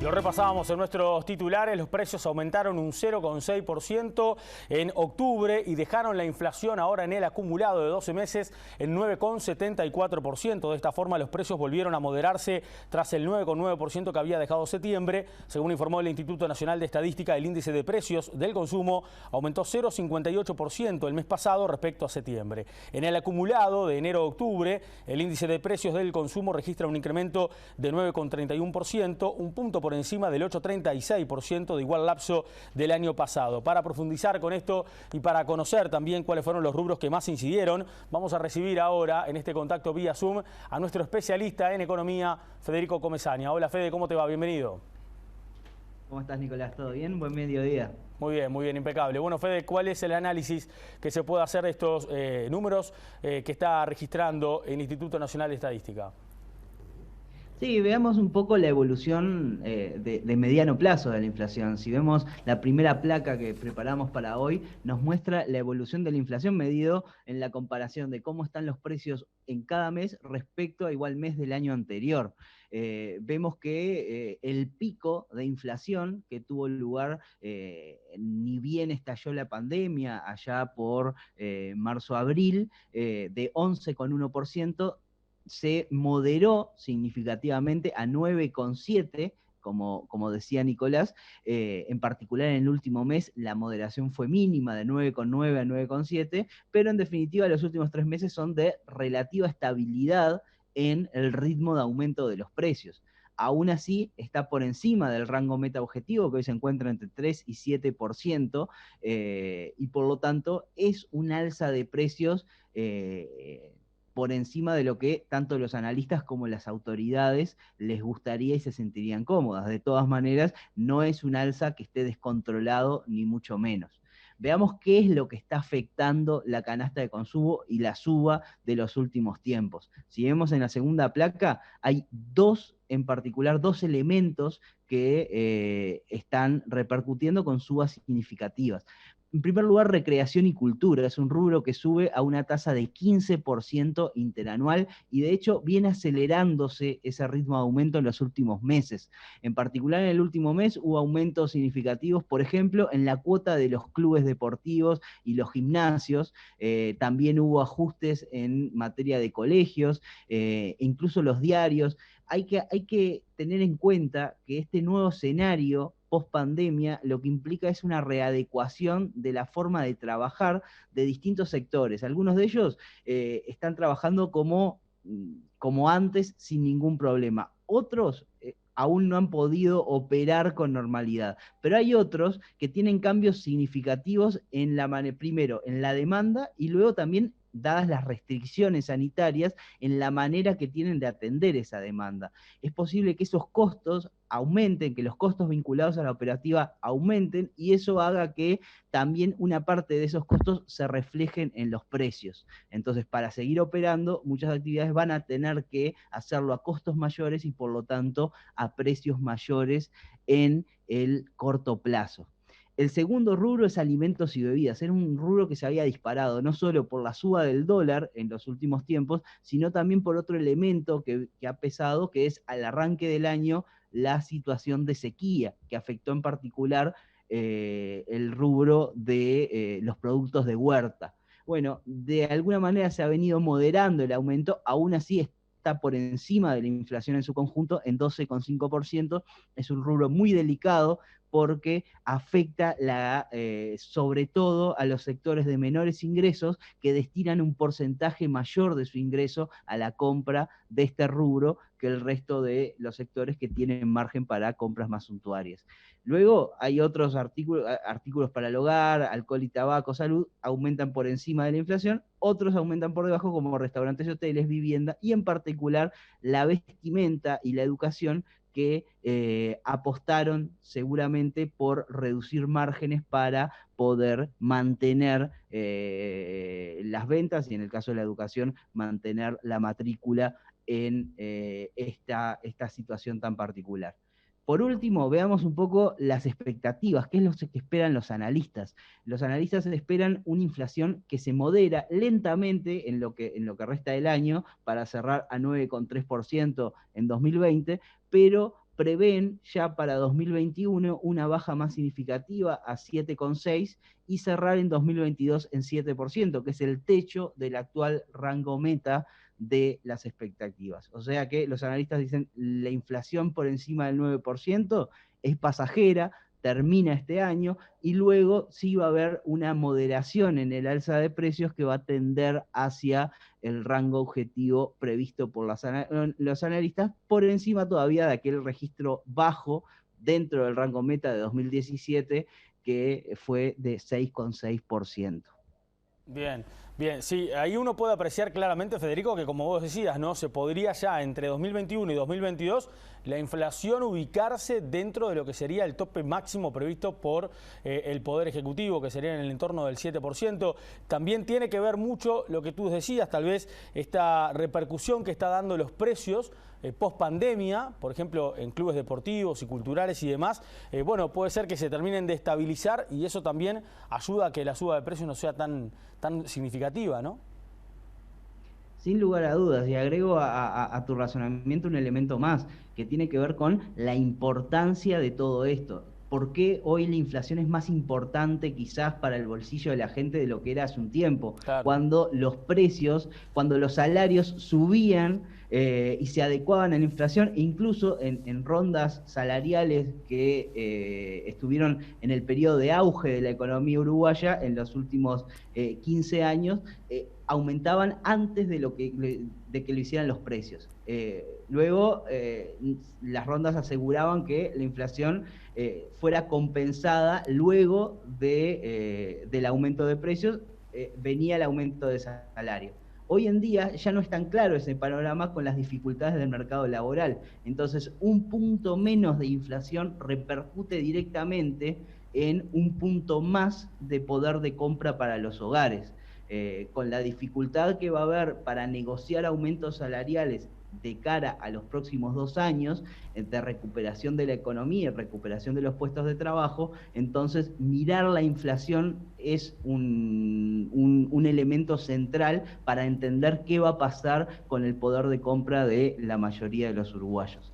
Lo repasábamos en nuestros titulares, los precios aumentaron un 0,6% en octubre y dejaron la inflación ahora en el acumulado de 12 meses en 9,74%. De esta forma los precios volvieron a moderarse tras el 9,9% que había dejado septiembre. Según informó el Instituto Nacional de Estadística, el índice de precios del consumo aumentó 0,58% el mes pasado respecto a septiembre. En el acumulado de enero a octubre, el índice de precios del consumo registra un incremento de 9,31%, un punto por encima del 8,36% de igual lapso del año pasado. Para profundizar con esto y para conocer también cuáles fueron los rubros que más incidieron, vamos a recibir ahora en este contacto vía Zoom a nuestro especialista en economía, Federico Comesaña. Hola Fede, ¿cómo te va? Bienvenido. ¿Cómo estás, Nicolás? ¿Todo bien? Buen mediodía. Muy bien, impecable. Bueno, Fede, ¿cuál es el análisis que se puede hacer de estos números que está registrando el Instituto Nacional de Estadística? Sí, veamos un poco la evolución de mediano plazo de la inflación. Si vemos la primera placa que preparamos para hoy, nos muestra la evolución de la inflación medido en la comparación de cómo están los precios en cada mes respecto a igual mes del año anterior. Vemos que el pico de inflación que tuvo lugar ni bien estalló la pandemia allá por marzo-abril, de 11,1%, se moderó significativamente a 9,7%, como decía Nicolás. En particular en el último mes la moderación fue mínima, de 9,9 a 9,7, pero en definitiva los últimos 3 meses son de relativa estabilidad en el ritmo de aumento de los precios. Aún así está por encima del rango meta objetivo, que hoy se encuentra entre 3 y 7%, y por lo tanto es un alza de precios por encima de lo que tanto los analistas como las autoridades les gustaría y se sentirían cómodas. De todas maneras, no es un alza que esté descontrolado, ni mucho menos. Veamos qué es lo que está afectando la canasta de consumo y la suba de los últimos tiempos. Si vemos en la segunda placa, hay en particular dos elementos que están repercutiendo con subas significativas. En primer lugar, recreación y cultura. Es un rubro que sube a una tasa de 15% interanual y de hecho viene acelerándose ese ritmo de aumento en los últimos meses. En particular en el último mes hubo aumentos significativos, por ejemplo, en la cuota de los clubes deportivos y los gimnasios. También hubo ajustes en materia de colegios, incluso los diarios. Hay que tener en cuenta que este nuevo escenario post pandemia lo que implica es una readecuación de la forma de trabajar de distintos sectores. Algunos de ellos están trabajando como antes sin ningún problema. Otros aún no han podido operar con normalidad, pero hay otros que tienen cambios significativos primero en la demanda y luego también dadas las restricciones sanitarias en la manera que tienen de atender esa demanda. Es posible que esos costos aumenten, que los costos vinculados a la operativa aumenten y eso haga que también una parte de esos costos se reflejen en los precios. Entonces, para seguir operando, muchas actividades van a tener que hacerlo a costos mayores y por lo tanto a precios mayores en el corto plazo. El segundo rubro es alimentos y bebidas. Era un rubro que se había disparado, no solo por la suba del dólar en los últimos tiempos, sino también por otro elemento que ha pesado, que es al arranque del año la situación de sequía, que afectó en particular el rubro de los productos de huerta. Bueno, de alguna manera se ha venido moderando el aumento, aún así está por encima de la inflación en su conjunto en 12,5%. Es un rubro muy delicado porque afecta sobre todo a los sectores de menores ingresos que destinan un porcentaje mayor de su ingreso a la compra de este rubro que el resto de los sectores que tienen margen para compras más suntuarias. Luego hay otros artículos para el hogar, alcohol y tabaco, salud, aumentan por encima de la inflación, otros aumentan por debajo como restaurantes y hoteles, vivienda y en particular la vestimenta y la educación que apostaron seguramente por reducir márgenes para poder mantener las ventas y en el caso de la educación mantener la matrícula en esta situación tan particular. Por último, veamos un poco las expectativas, qué es lo que esperan los analistas. Los analistas esperan una inflación que se modera lentamente en lo que resta del año para cerrar a 9,3% en 2020, pero prevén ya para 2021 una baja más significativa a 7,6% y cerrar en 2022 en 7%, que es el techo del actual rango meta de las expectativas. O sea que los analistas dicen la inflación por encima del 9% es pasajera, termina este año y luego sí va a haber una moderación en el alza de precios que va a tender hacia el rango objetivo previsto por los analistas, por encima todavía de aquel registro bajo dentro del rango meta de 2017 que fue de 6,6%. Bien, bien, sí, ahí uno puede apreciar claramente, Federico, que como vos decías, ¿no? Se podría ya entre 2021 y 2022 la inflación ubicarse dentro de lo que sería el tope máximo previsto por el Poder Ejecutivo, que sería en el entorno del 7%. También tiene que ver mucho lo que tú decías, tal vez esta repercusión que está dando los precios post pandemia, por ejemplo, en clubes deportivos y culturales y demás, bueno, puede ser que se terminen de estabilizar y eso también ayuda a que la suba de precios no sea tan significativa, ¿no? Sin lugar a dudas, y agrego a tu razonamiento un elemento más, que tiene que ver con la importancia de todo esto. ¿Por qué hoy la inflación es más importante quizás para el bolsillo de la gente de lo que era hace un tiempo? Claro. Cuando los precios, cuando los salarios subían y se adecuaban a la inflación, e incluso en rondas salariales que estuvieron en el periodo de auge de la economía uruguaya en los últimos 15 años, aumentaban antes de que lo hicieran los precios. Luego, las rondas aseguraban que la inflación fuera compensada luego del aumento de precios, venía el aumento de salario. Hoy en día ya no es tan claro ese panorama con las dificultades del mercado laboral. Entonces, un punto menos de inflación repercute directamente en un punto más de poder de compra para los hogares. Con la dificultad que va a haber para negociar aumentos salariales de cara a los próximos 2 años de recuperación de la economía y recuperación de los puestos de trabajo, entonces mirar la inflación es un elemento central para entender qué va a pasar con el poder de compra de la mayoría de los uruguayos.